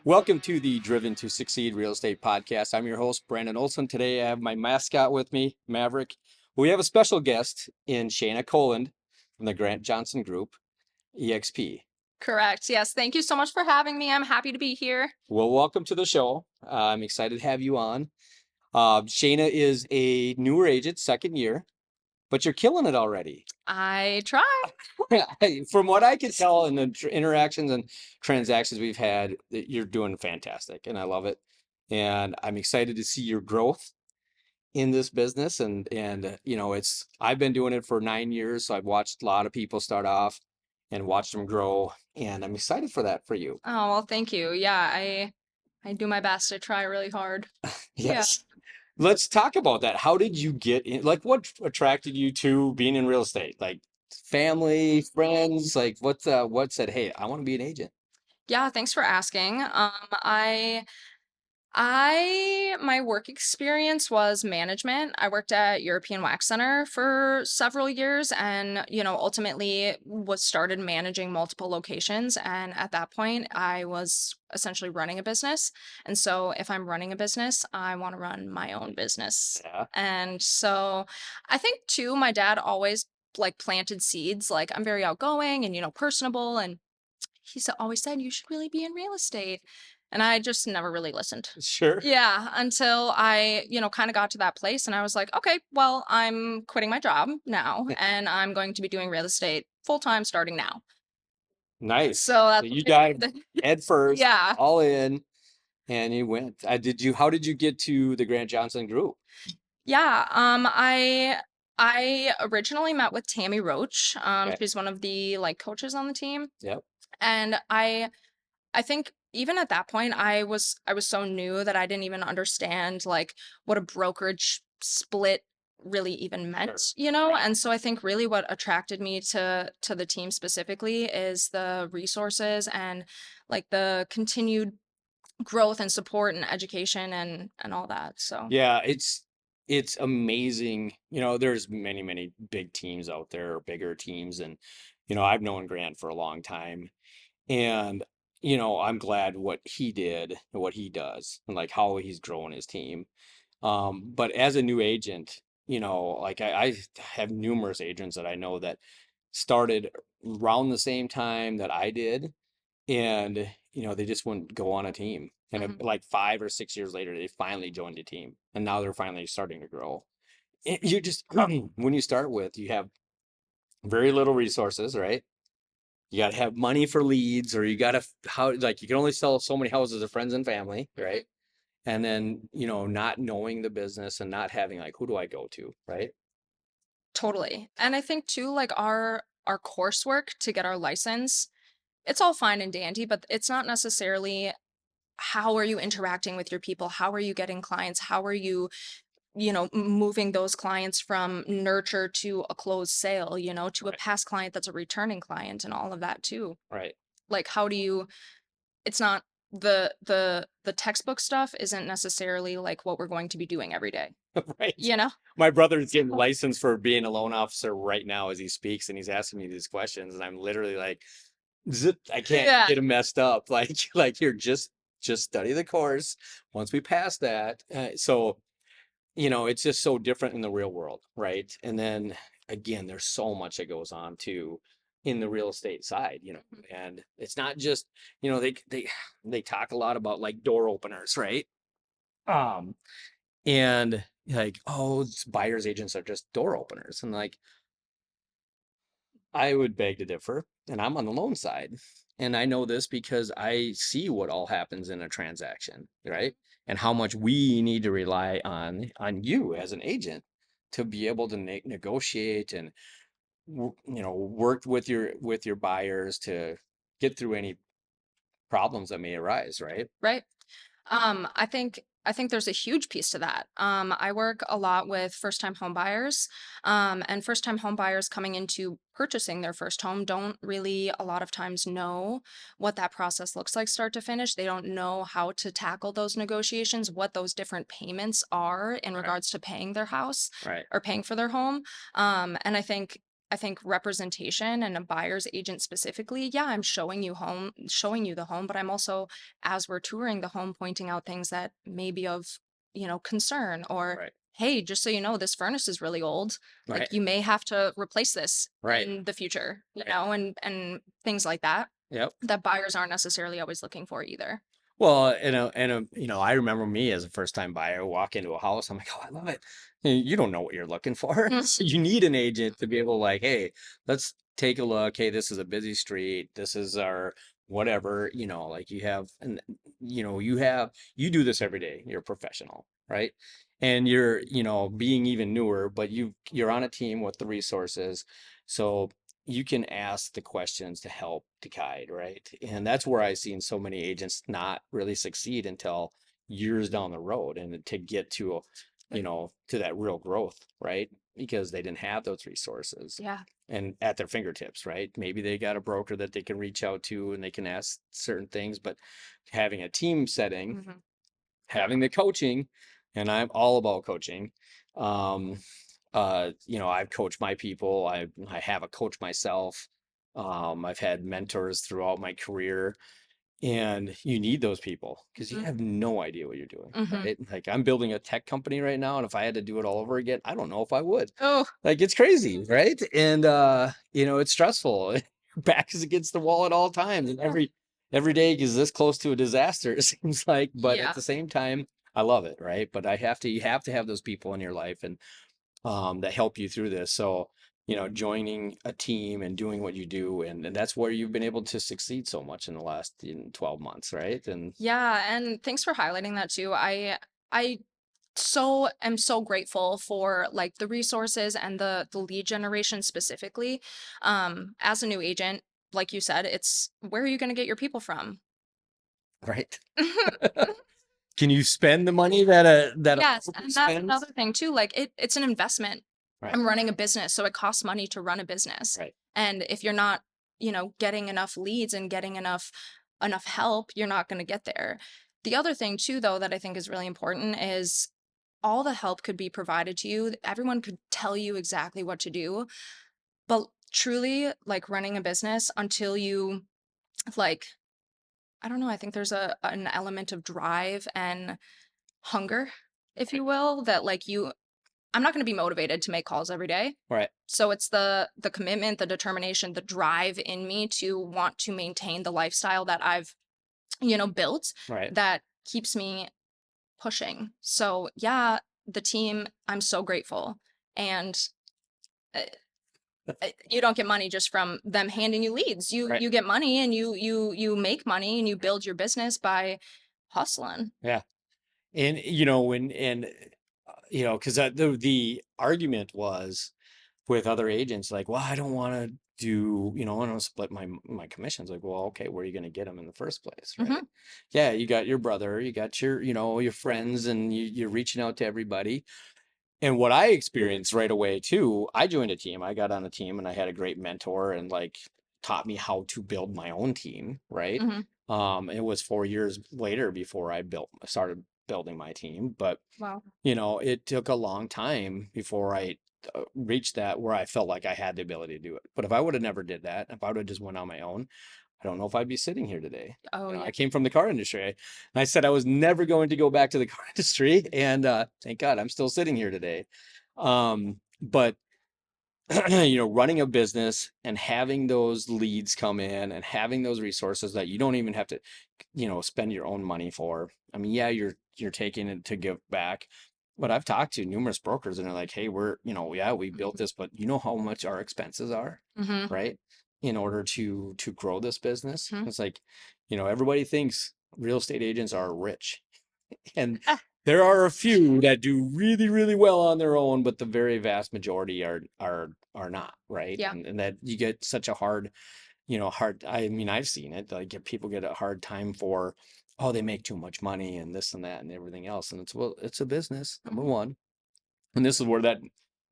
Welcome to the Driven to Succeed Real Estate Podcast. I'm your host, Brandon Olson. Today I have my mascot with me, Maverick. We have a special guest in Shana Koland from the Grant Johnson Group, eXp. Correct. Yes. Thank you so much for having me. I'm happy to be here. Well, welcome to the show. I'm excited to have you on. Shana is a newer agent, second year, but you're killing it already. I try. From what I can tell in the interactions and transactions we've had, you're doing fantastic, and I love it. And I'm excited to see your growth in this business. And it's I've been doing it for 9 years, so I've watched a lot of people start off and watched them grow, and I'm excited for that for you. Oh, well, thank you. Yeah, I do my best. I try really hard. Yeah. Yes. Let's talk about that. How did you get in? Like, what attracted you to being in real estate? Like, family, friends, like what said, hey, I want to be an agent? Yeah, thanks for asking. I my work experience was management. I worked at European Wax Center for several years and, ultimately was started managing multiple locations. And at that point, I was essentially running a business. And so if I'm running a business, I want to run my own business. Yeah. And so I think too, my dad always like planted seeds. Like I'm very outgoing and, personable. And always said, you should really be in real estate. And I just never really listened. Sure. Yeah, until I, kind of got to that place and I was like, okay, well, I'm quitting my job now and I'm going to be doing real estate full time starting now. Nice. So So that's you dived head first, yeah. all in, and you went. How did you get to the Grant Johnson Group? Yeah, I originally met with Tammy Roach. Okay. She's one of the like coaches on the team. Yep. And I think even at that point I was so new that I didn't even understand like what a brokerage split really even Sure. meant, And so I think really what attracted me to the team specifically is the resources and like the continued growth and support and education and all that. So, Yeah, it's amazing. There's many big teams out there, or bigger teams, and I've known Grant for a long time, and I'm glad what he did and what he does, and like how he's growing his team. But as a new agent, like I have numerous agents that I know that started around the same time that I did, and they just wouldn't go on a team. And mhm. like 5 or 6 years later, they finally joined a team, and now they're finally starting to grow. You just when you start with, you have very little resources, right? You got to have money for leads, or you got to how like you can only sell so many houses to friends and family, right? And then not knowing the business and not having like, who do I go to, right? Totally. And I think too, like our coursework to get our license, it's all fine and dandy, but it's not necessarily how are you interacting with your people? How are you getting clients? How are you, moving those clients from nurture to a closed sale, to a Right. past client that's a returning client and all of that too. Right. Like how do you it's not the textbook stuff isn't necessarily like what we're going to be doing every day, Right. you know? My brother's getting licensed for being a loan officer right now as he speaks, and he's asking me these questions, and I'm literally like, zip, I can't Yeah, get him messed up. Like here, just study the course. Once we pass that, so it's just so different in the real world, right? And then again, there's so much that goes on too in the real estate side, and it's not just, they talk a lot about like door openers, right? Um, and like, oh, buyers agents are just door openers, and like, I would beg to differ, and I'm on the loan side. And I know this because I see what all happens in a transaction, right? And how much we need to rely on you as an agent to be able to negotiate and work with your buyers to get through any problems that may arise, right? right. I think there's a huge piece to that. I work a lot with first-time home buyers, and first-time home buyers coming into purchasing their first home don't really a lot of times know what that process looks like start to finish. They don't know how to tackle those negotiations, what those different payments are in Right. regards to paying their house Right. or paying for their home. And I think I think representation and a buyer's agent specifically, yeah, I'm showing you the home, but I'm also, as we're touring the home, pointing out things that may be of, concern, or, Right. hey, just so you know, this furnace is really old. Like, Right. you may have to replace this Right. in the future, Right. and things like that, Yep. that buyers aren't necessarily always looking for either. Well, I remember me as a first time buyer walk into a house. I'm like, oh, I love it. You don't know what you're looking for. So Mhm. you need an agent to be able to like, hey, let's take a look. Hey, this is a busy street. This is our whatever, like you have, and you do this every day. You're a professional, right? And you're, being even newer, but you're on a team with the resources. So you can ask the questions to help to guide, right? And that's where I've seen so many agents not really succeed until years down the road and to get to, to that real growth, right? Because they didn't have those resources Yeah. and at their fingertips, right? Maybe they got a broker that they can reach out to and they can ask certain things, but having a team setting, Mhm. having the coaching, and I'm all about coaching. Um, I've coached my people. I have a coach myself. I've had mentors throughout my career, and you need those people because you Mhm. have no idea what you're doing, Mhm. right? Like I'm building a tech company right now, and if I had to do it all over again, I don't know if I would. Oh, Like it's crazy, right? And it's stressful. Your back is against the wall at all times, and every day is this close to a disaster, it seems like. But at yeah. the same time, I love it, right? But you have to have those people in your life and that help you through this. So, joining a team and doing what you do, and that's where you've been able to succeed so much in the last 12 months, right? And Yeah, and thanks for highlighting that too. I am so grateful for like the resources and the lead generation specifically. As a new agent, like you said, it's where are you going to get your people from? right. Can you spend the money that a Yes, broker and that's spends? another thing too. Like it's an investment. Right, I'm running a business, so it costs money to run a business. right, And if you're not, getting enough leads and getting enough help, you're not going to get there. The other thing too, though, that I think is really important is all the help could be provided to you. Everyone could tell you exactly what to do, but truly, like running a business until you like, I don't know, I think there's an element of drive and hunger, if right, you will, that like I'm not going to be motivated to make calls every day. right, So it's the commitment, the determination, the drive in me to want to maintain the lifestyle that I've, built, right. that keeps me pushing. So yeah, the team, I'm so grateful. And uh, you don't get money just from them handing you leads. You Right. you get money, and you make money, and you build your business by hustling. Yeah. And because the argument was with other agents, like, well, I don't want to do, I don't want to split my commissions. Like, well, okay, where are you going to get them in the first place, right? Hmm. Yeah, you got your brother, you got your friends, and you're reaching out to everybody. And what I experienced right away too, I joined a team. I got on a team, and I had a great mentor, and like taught me how to build my own team, right? Hmm. It was 4 years later before started building my team, but Wow. it took a long time before I reached that where I felt like I had the ability to do it. But if I would have never did that, if I would have just went on my own, I don't know if I'd be sitting here today. Oh I yeah. came from the car industry. And I said I was never going to go back to the car industry, and thank God I'm still sitting here today. But running a business and having those leads come in and having those resources that you don't even have to, spend your own money for. I mean, yeah, you're taking it to give back, but I've talked to numerous brokers and they're like, hey, yeah, we built this, but you know how much our expenses are, Hmm. right? In order to grow this business. Hmm. It's like, everybody thinks real estate agents are rich. And there are a few that do really, really well on their own, but the very vast majority are not, right? Yeah. And that you get such a hard, I mean, I've seen it, like people get a hard time for, oh, they make too much money and this and that and everything else. And well, it's a business, number Hmm. one. And this is where that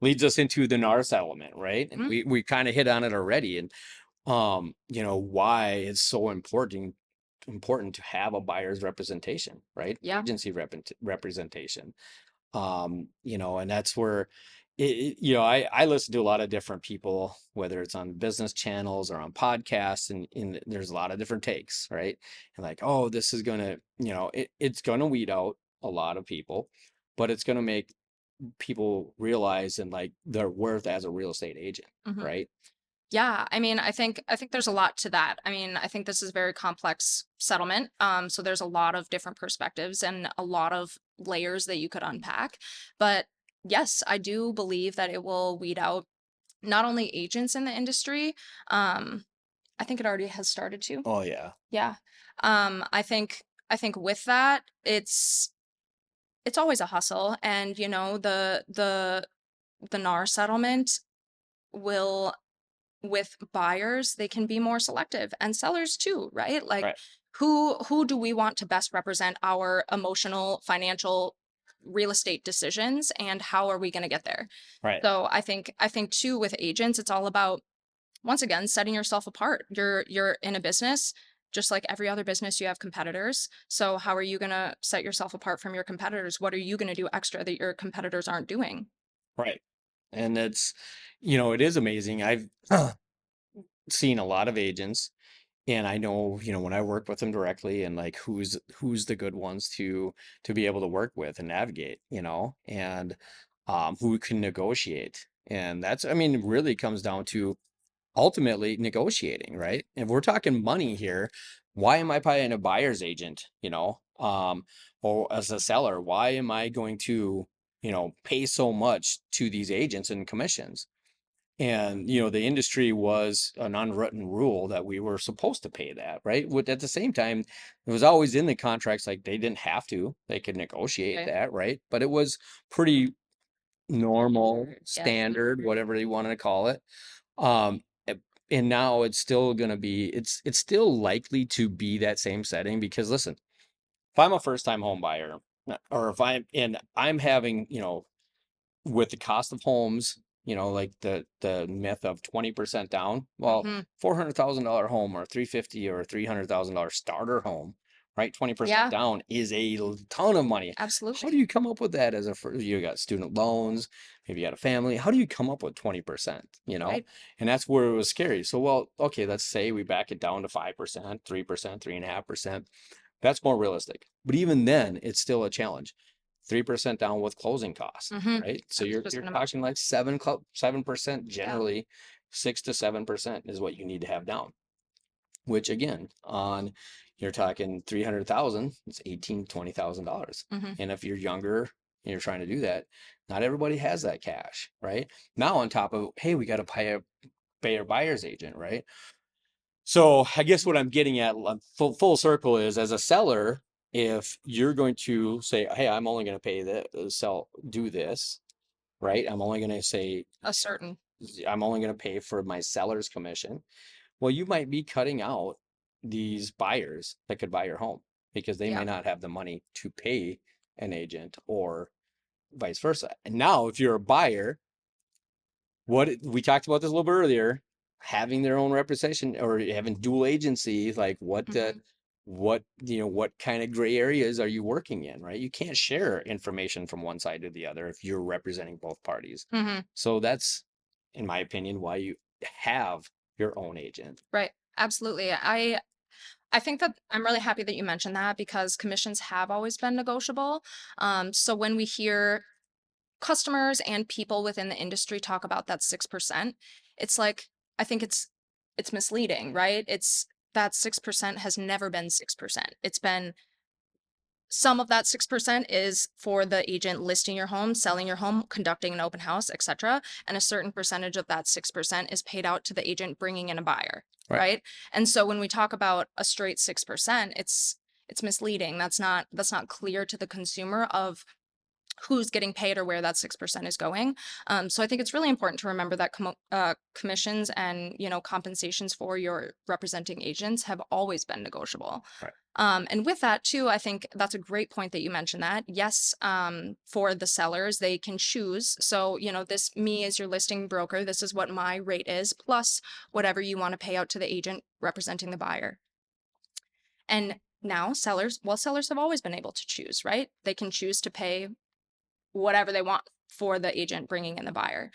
leads us into the NARS element, right? And Hmm. we kind of hit on it already. And why it's so important to have a buyer's representation, right? Yeah. Agency representation. And that's where I listen to a lot of different people, whether it's on business channels or on podcasts, and there's a lot of different takes, right? And like, oh, this is gonna, it's gonna weed out a lot of people, but it's gonna make people realize and like their worth as a real estate agent, Mhm. right? Yeah, I mean, I think there's a lot to that. I mean, I think this is a very complex settlement. So there's a lot of different perspectives and a lot of layers that you could unpack. But yes, I do believe that it will weed out not only agents in the industry, um, I think it already has started to. Oh yeah, Yeah. I think with that, it's always a hustle. And the NAR settlement will, with buyers, they can be more selective, and sellers too, right? Like, right, who do we want to best represent our emotional, financial, real estate decisions, and how are we going to get there? right, So I think too, with agents, it's all about, once again, setting yourself apart. You're in a business, just like every other business, you have competitors. So how are you going to set yourself apart from your competitors? What are you going to do extra that your competitors aren't doing? right. And it is amazing. I've seen a lot of agents. And I know, when I work with them directly and like who's the good ones to be able to work with and navigate, and who can negotiate. And that's, I mean, it really comes down to ultimately negotiating, right? If we're talking money here, why am I paying a buyer's agent, or as a seller, why am I going to, pay so much to these agents in commissions? And, the industry was an unwritten rule that we were supposed to pay that, right? With at the same time, it was always in the contracts, like they didn't have to, they could negotiate Okay. that, right? But it was pretty normal, Yeah. standard, whatever you wanted to call it. Um, a- and now it's still gonna be, it's still likely to be that same setting because listen, if I'm a first time home buyer, or if I'm having, with the cost of homes, like the myth of 20% down. Well, Hmm. $400,000 home or 350 or $300,000 starter home, right? 20% Yeah, down is ton of money. How do absolutely. you come up with that you got student loans, maybe you got a family. How do you come up with 20%, Right. And that's where it was scary. So, well, okay, let's say we back it down to 5%, 3%, 3.5%. That's more realistic. But even then, it's still a challenge. 3% down with closing costs, Hmm. right? So I was you're just you're gonna talking mention that. like 7% Yeah. generally, 6 to 7% is what you need to have down. Which again, on you're talking 300,000, it's 18, $20,000. Hmm. And if you're younger and you're trying to do that, not everybody has that cash, right? Now on top of, hey, we got to pay our buyer's agent, right? So I guess what I'm getting at, full circle, is as a seller, if you're going to say, "Hey, I'm only going to pay do this," right? I'm only going to say, A certain. I'm only going to pay for my seller's commission. Well, you might be cutting out these buyers that could buy your home because they Yeah. may not have the money to pay an agent or vice versa. And now, if you're a buyer, what we talked about this a little bit earlier, having their own representation or having dual agency, like Hmm. what kind of gray areas are you working in, right? You can't share information from one side to the other if you're representing both parties. Hmm. So that's, in my opinion, why you have your own agent. Right. Absolutely. I think that I'm really happy that you mentioned that, because commissions have always been negotiable. So when we hear customers and people within the industry talk about that 6%, it's like, I think it's misleading, right? It's that 6% has never been 6%. It's been, some of that 6% is for the agent listing your home, selling your home, conducting an open house, etc. And a certain percentage of that 6% is paid out to the agent bringing in a buyer, Right. right? And so when we talk about a straight 6%, it's misleading. That's not clear to the consumer of who's getting paid or where that 6% is going. So I think it's really important to remember that commissions and, compensations for your representing agents have always been negotiable. Right. And with that too, I think that's a great point that you mentioned that. Yes, for the sellers, they can choose. So, this, me as your listing broker, this is what my rate is, plus whatever you want to pay out to the agent representing the buyer. And now sellers, well, sellers have always been able to choose, right? They can choose to pay whatever they want for the agent bringing in the buyer.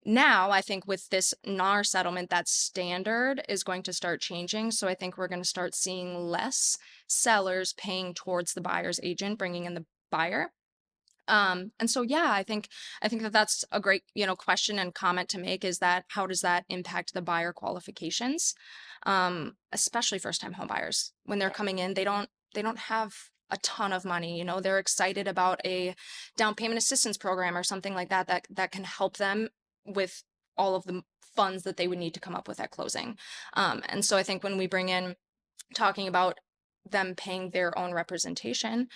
Now, I think with this NAR settlement, that standard is going to start changing. So I think we're going to start seeing less sellers paying towards the buyer's agent bringing in the buyer. And so, yeah, I think that that's a great, question and comment to make, is that how does that impact the buyer qualifications? Especially first time home buyers. When they're coming in, they don't have a ton of money. They're excited about a down payment assistance program or something like that, that can help them with all of the funds that they would need to come up with at closing. And so I think when we bring in talking about them paying their own representation,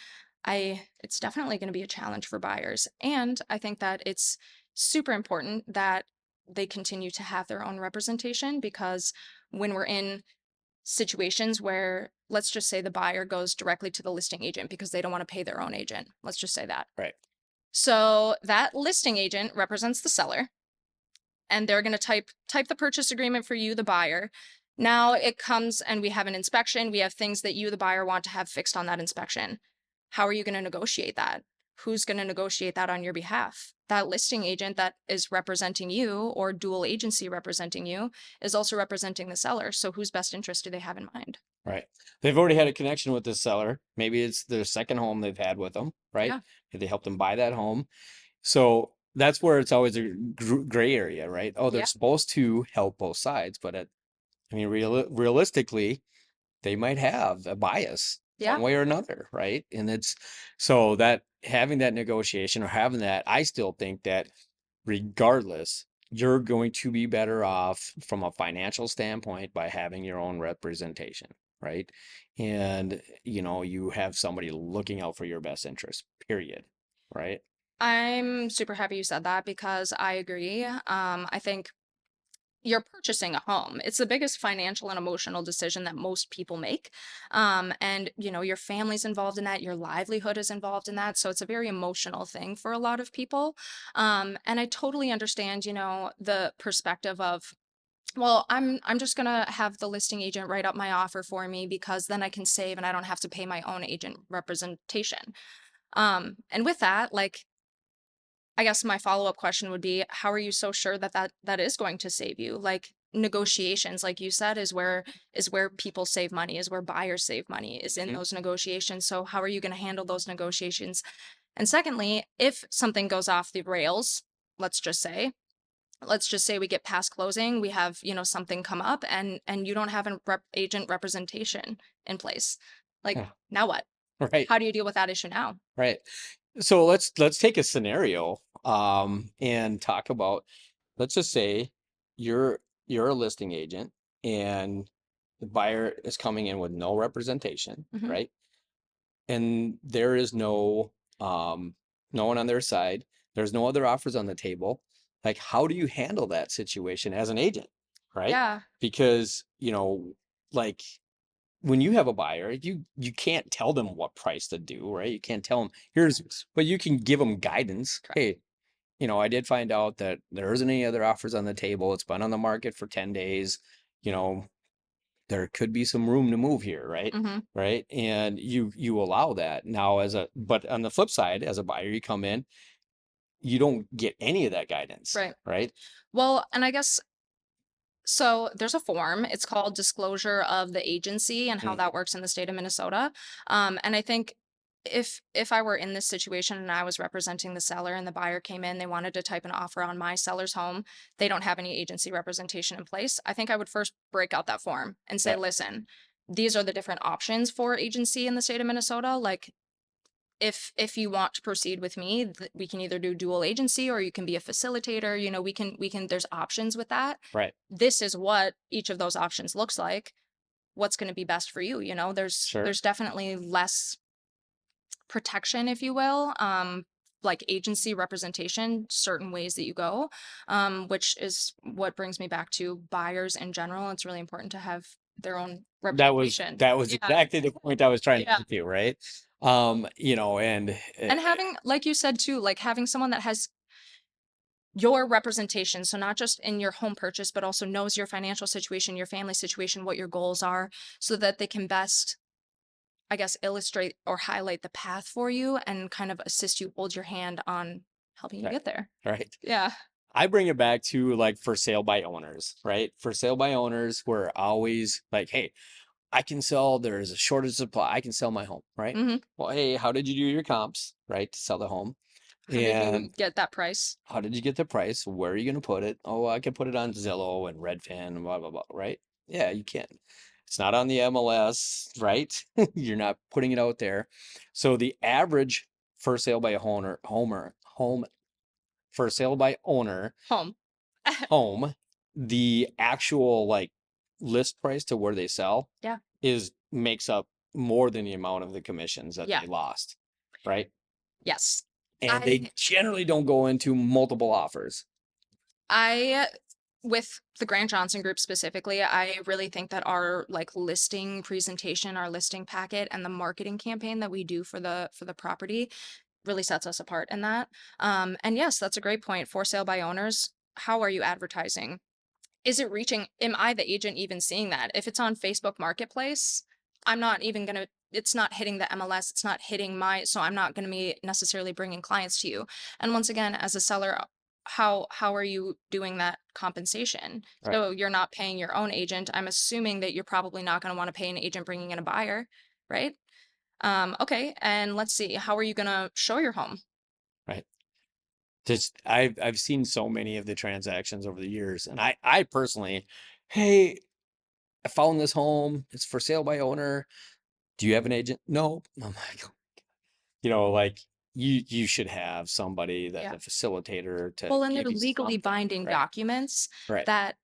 it's definitely going to be a challenge for buyers. And I think that it's super important that they continue to have their own representation, because when we're in situations where, let's just say, the buyer goes directly to the listing agent because they don't want to pay their own agent. Let's just say that. Right. So that listing agent represents the seller, and they're going to type the purchase agreement for you, the buyer. Now it comes and we have an inspection. We have things that you, the buyer, want to have fixed on that inspection. How are you going to negotiate that? Who's going to negotiate that on your behalf? That listing agent that is representing you, or dual agency representing you, is also representing the seller. So whose best interest do they have in mind? Right. They've already had a connection with this seller. Maybe it's their second home they've had with them, right? Yeah. They helped them buy that home. So that's where it's always a gray area, right? Oh, they're Yeah. supposed to help both sides, but realistically, they might have a bias Yeah. one way or another, right? And it's so that having that negotiation or having that, I still think that regardless, you're going to be better off from a financial standpoint by having your own representation, right? And you have somebody looking out for your best interest, period, right? I'm super happy you said that, because I agree. I think you're purchasing a home. It's the biggest financial and emotional decision that most people make. And your family's involved in that, your livelihood is involved in that. So it's a very emotional thing for a lot of people. And I totally understand, the perspective of, well, I'm just gonna have the listing agent write up my offer for me, because then I can save and I don't have to pay my own agent representation. And with that, like, I guess my follow-up question would be, how are you so sure that that is going to save you? Like, negotiations, like you said, is where people save money, is where buyers save money, is in Mhm. those negotiations. So how are you going to handle those negotiations? And secondly, if something goes off the rails, let's just say, we get past closing, we have, something come up, and you don't have an agent representation in place. Like, Yeah, now what? right, How do you deal with that issue now? right. So let's take a scenario and talk about, let's just say you're a listing agent and the buyer is coming in with no representation, Hmm. right? And there is um no one on their side. There's no other offers on the table. Like, how do you handle that situation as an agent, right? Yeah. Because, like when you have a buyer, you can't tell them what price to do, right? You can't tell them here's, but you can give them guidance. Correct. Hey, I did find out that there isn't any other offers on the table. It's been on the market for 10 days. You know, there could be some room to move here, right? Hmm. Right. And you allow that. Now but on the flip side, as a buyer, you come in, you don't get any of that guidance, Right. right? Well, and I guess, so there's a form. It's called disclosure of the agency, and how Mm, that works in the state of Minnesota. And I think if I were in this situation and I was representing the seller and the buyer came in, they wanted to type an offer on my seller's home, they don't have any agency representation in place. I think I would first break out that form and say, yeah, listen, these are the different options for agency in the state of Minnesota. Like, if you want to proceed with me, we can either do dual agency, or you can be a facilitator. We can there's options with that. right. This is what each of those options looks like. What's going to be best for you? there's Sure. there's definitely less protection, if you will, like agency representation, certain ways that you go, which is what brings me back to buyers in general. It's really important to have their own That was representation. that was Yeah. exactly the point I was trying to Yeah. get to, right? And And having, like you said too, like having someone that has your representation, so not just in your home purchase, but also knows your financial situation, your family situation, what your goals are, so that they can best, I guess, illustrate or highlight the path for you and kind of assist you, hold your hand on helping you Right. get there. Right. Yeah. I bring it back to like for sale by owners, right? For sale by owners, we're always like, hey, I can sell, there's a shortage of supply, I can sell my home, right? Hmm. Well, hey, how did you do your comps, right? To sell the home. How did you And get that price? how did you get the price? Where are you going to put it? Oh, I can put it on Zillow and Redfin and blah, blah, blah, right? Yeah, you can. It's not on the MLS, right? You're not putting it out there. So the average for sale by home for sale by owner Home. home, the actual like list price to where they sell Yeah. is makes up more than the amount of the commissions that Yeah. they lost, right? Yes. And they I generally don't go into multiple offers. I with the Grant Johnson group specifically, I really think that our like listing presentation, our listing packet and the marketing campaign that we do for the property really sets us apart in that. And yes, that's a great point. For sale by owners, how are you advertising? Is it reaching, am I the agent even seeing that? If it's on Facebook Marketplace, I'm not even going to, it's not hitting the MLS, it's not hitting my, so I'm not going to be necessarily bringing clients to you. And once again, as a seller, how are you doing that compensation? Right. So you're not paying your own agent. I'm assuming that you're probably not going to want to pay an agent bringing in a buyer, right? Okay, and let's see, how are you going to show your home? Right. Just I've seen so many of the transactions over the years, and I personally, hey, I found this home. It's for sale by owner. Do you have an agent? No. I'm like, like you should have somebody that's Yeah. a facilitator to Well, and they're give you legally something. binding Right. documents Right. that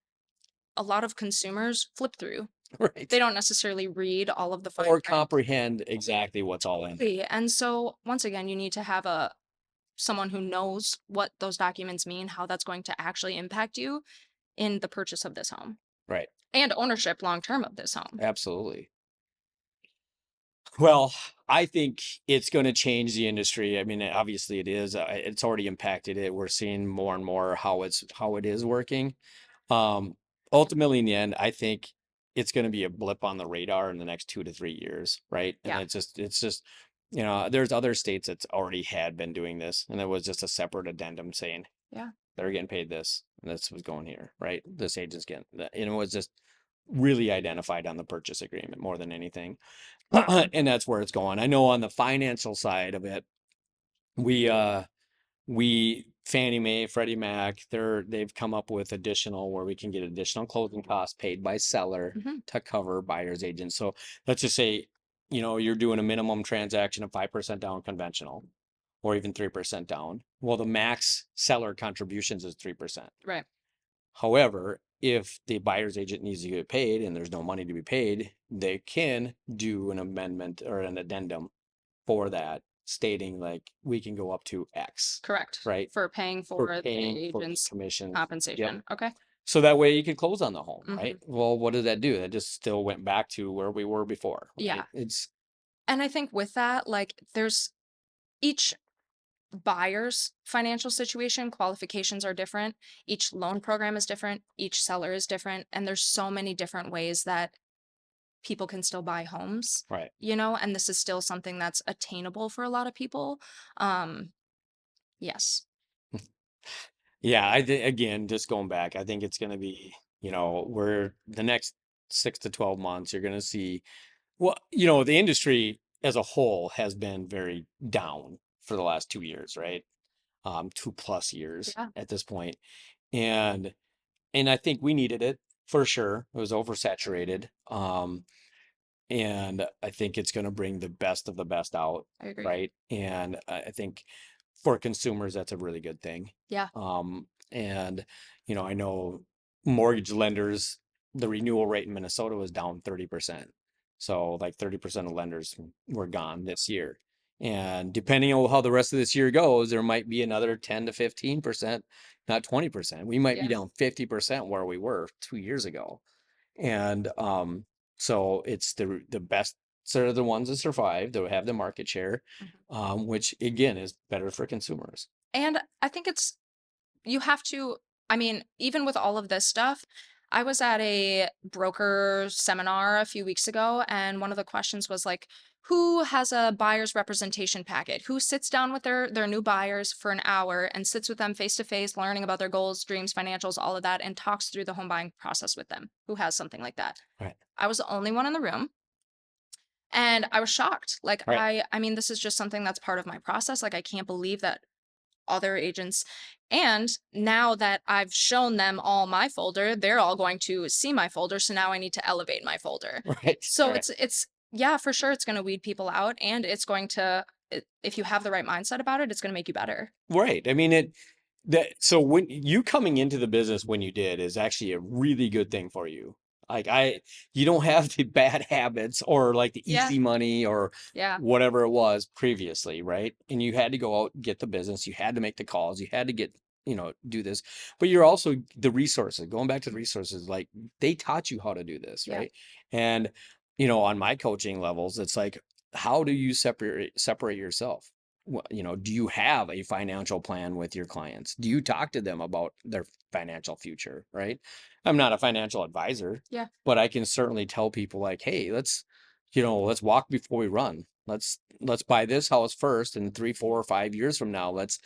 a lot of consumers flip through. Right. They don't necessarily read all of the fine Or print. comprehend exactly what's all in there. Exactly. And so once again, you need to have a someone who knows what those documents mean, how that's going to actually impact you in the purchase of this home Right. and ownership long term of this home. Absolutely. Well, I think it's going to change the industry. I mean, obviously it is. It's already impacted it. We're seeing more and more how it is working. Um, Ultimately, in the end, I think it's going to be a blip on the radar in the next 2 to 3 years, right? And Yeah. it's just, there's other states that's already had been doing this, and it was just a separate addendum saying Yeah. they're getting paid this, and this was going here, right? This agent's getting that, and it was just really identified on the purchase agreement more than anything. And that's where it's going. I know on the financial side of it, we Fannie Mae, Freddie Mac, they've come up with additional where we can get additional closing costs paid by seller Hmm. to cover buyer's agent. So let's just say, you're doing a minimum transaction of 5% down conventional or even 3% down. Well, the max seller contributions is 3%. Right. However, if the buyer's agent needs to get paid and there's no money to be paid, they can do an amendment or an addendum for that, stating like we can go up to X, Correct. right? For paying For for the paying for the agent's commissions. Yep. compensation. Okay. So that way you can close on the home, Hmm. right? Well, what did that do? That just still went back to where we were before, Yeah. right? It's And I think with that, like there's each buyer's financial situation, qualifications are different. Each loan program is different. Each seller is different. And there's so many different ways that people can still buy homes, right. and this is still something that's attainable for a lot of people. Um, yes. Yeah, I think again, just going back, I think it's going to be, where the next 6 to 12 months, you're going to see, well, the industry as a whole has been very down for the last 2 years, right? 2 plus years Yeah. at this point. And I think we needed it for sure. It was oversaturated. And I think it's going to bring the best of the best out, I agree. right? And I think for consumers, that's a really good thing. Yeah. And I know mortgage lenders, the renewal rate in Minnesota was down 30%. So like 30% of lenders were gone this year. And depending on how the rest of this year goes, there might be another 10 to 15%, not 20%. We might be Yeah. down 50% where we were 2 years ago. And so it's the best sort of the ones that survive, that have the market share, Mhm. which again is better for consumers. And I think you have to, I mean, even with all of this stuff, I was at a broker seminar a few weeks ago, and one of the questions was like, who has a buyer's representation packet, who sits down with their new buyers for an hour and sits with them face to face, learning about their goals, dreams, financials, all of that, and talks through the home buying process with them, who has something like that. Right. I was the only one in the room, and I was shocked. Like, Right. I mean, this is just something that's part of my process. Like, I can't believe that other agents, and now that I've shown them all my folder, they're all going to see my folder, so now I need to elevate my folder. Right. So Right. it's yeah, for sure it's going to weed people out, and it's going to if you have the right mindset about it, it's going to make you better. Right. I mean, that so when you coming into the business when you did is actually a really good thing for you. Like you don't have the bad habits or like the Yeah. easy money or Yeah. whatever it was previously, right? And you had to go out and get the business, you had to make the calls, you had to get, do this. But you're also the resources, going back to the resources, like they taught you how to do this, Yeah. right? And on my coaching levels, it's like, how do you separate yourself? Do you have a financial plan with your clients? Do you talk to them about their financial future, right? I'm not a financial advisor, Yeah. but I can certainly tell people like, hey, let's walk before we run. Let's buy this house first, and 3, 4, or 5 years from now, let's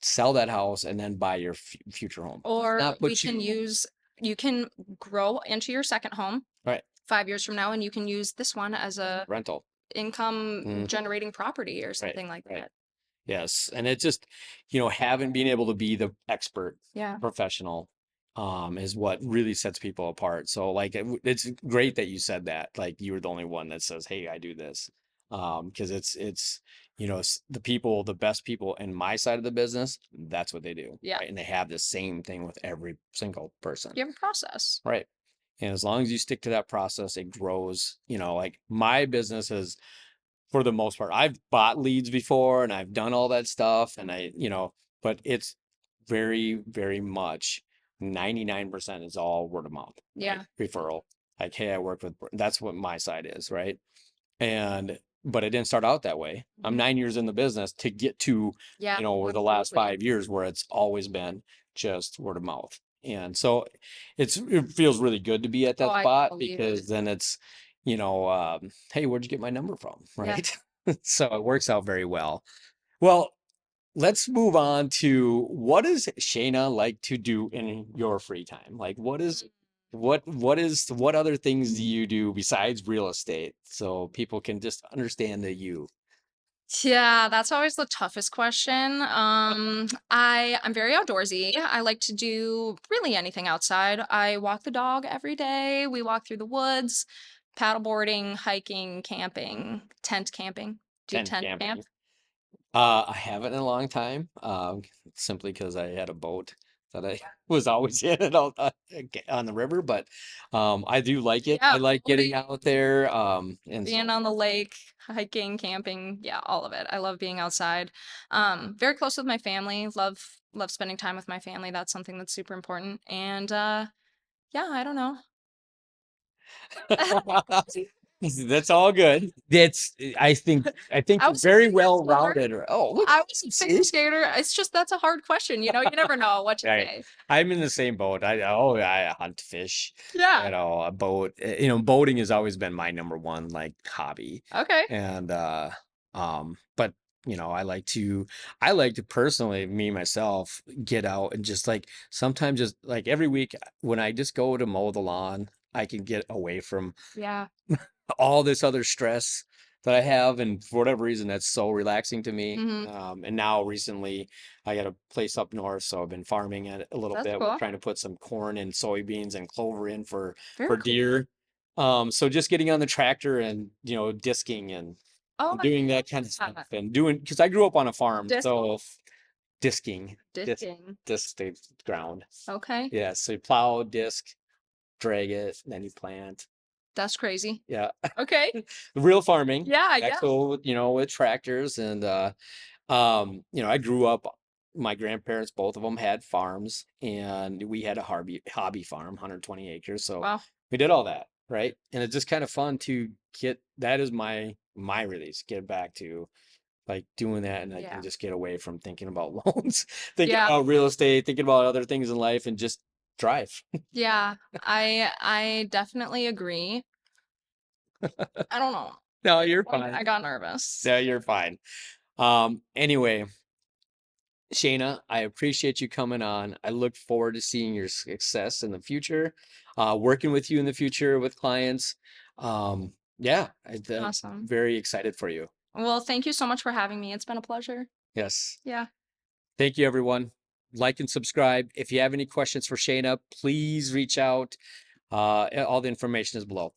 sell that house and then buy your future home. Or Not we put can you use you can grow into your second home right 5 years from now, and you can use this one as a rental. income Mhm. generating property or Right, something like right. that. Yes, and it just, having being able to be the expert Yeah. professional is what really sets people apart. So like it's great that you said that. Like you were the only one that says, "Hey, I do this." Because it's the best people in my side of the business, that's what they do, Yeah. right? And they have the same thing with every single person, You have a process. right? And as long as you stick to that process, it grows. Like my business is for the most part. I've bought leads before and I've done all that stuff and but it's very, very much 99% is all word of mouth, right? Yeah. Referral. Like, hey, I worked with, that's what my side is, right? But it didn't start out that way. I'm Mhm. 9 years in the business to get to, Yeah, over the last absolutely. 5 years where it's always been just word of mouth. And so it feels really good to be at Oh, that I can spot believe it. because then it's, hey, where'd you get my number from? Yeah. Right. So it works out very well. Well, let's move on to what does Shayna like to do in your free time? Like what other things do you do besides real estate so people can just understand the you? Yeah, that's always the toughest question. I'm very outdoorsy. I like to do really anything outside. I walk the dog every day. We walk through the woods, paddleboarding, hiking, camping, tent camping. Do you Tent tent camp? camping. I haven't in a long time, simply because I had a boat that I was always in it on the river, but I do like it. I Yeah, like getting boating, out there, and being so on the forth. lake, hiking, camping, yeah, all of it. I love being outside. Very close with my family. Love spending time with my family. That's something that's super important. And yeah, I don't know. That's all good. I think I you're was a very figure well skater. rounded. Oh, look, I was a figure see? skater. It's just that's a hard question, you never know what to Right. say. I'm in the same boat. I hunt, fish, Yeah. a boat. Boating has always been my number one like hobby. Okay. And but I like to personally, me myself, get out and just like sometimes just like every week when I just go to mow the lawn, I can get away from Yeah. all this other stress that I have, and for whatever reason, that's so relaxing to me. Mhm. And now recently, I got a place up north, so I've been farming it a little That's bit. We're cool. trying to put some corn and soybeans and clover in for Very for cool. deer. So just getting on the tractor and disking Oh, and I doing that kind of love stuff that. and doing because I grew up on a farm, Disc so golf. disking, disc, Disking. disc the ground. Okay. Yeah, so you plow, disc, drag it, and then you plant. That's crazy. Yeah. Okay. Real farming, Yeah, yeah. actual with tractors and I grew up, my grandparents, both of them had farms and we had a hobby farm, 120 acres. So Wow. we did all that, right? And it's just kind of fun to get that is my release, get back to like doing that and I can Yeah. just get away from thinking about loans, thinking Yeah. about real estate, thinking about other things in life and just drive. Yeah. I definitely agree. I don't know. No, you're Like, fine. I got nervous. No, you're fine. Anyway, Shayna, I appreciate you coming on. I look forward to seeing your success in the future, working with you in the future with clients. Yeah, I'm Awesome. very excited for you. Well, thank you so much for having me. It's been a pleasure. Yes. Yeah. Thank you, everyone. Like and subscribe. If you have any questions for Shayna, please reach out. All the information is below.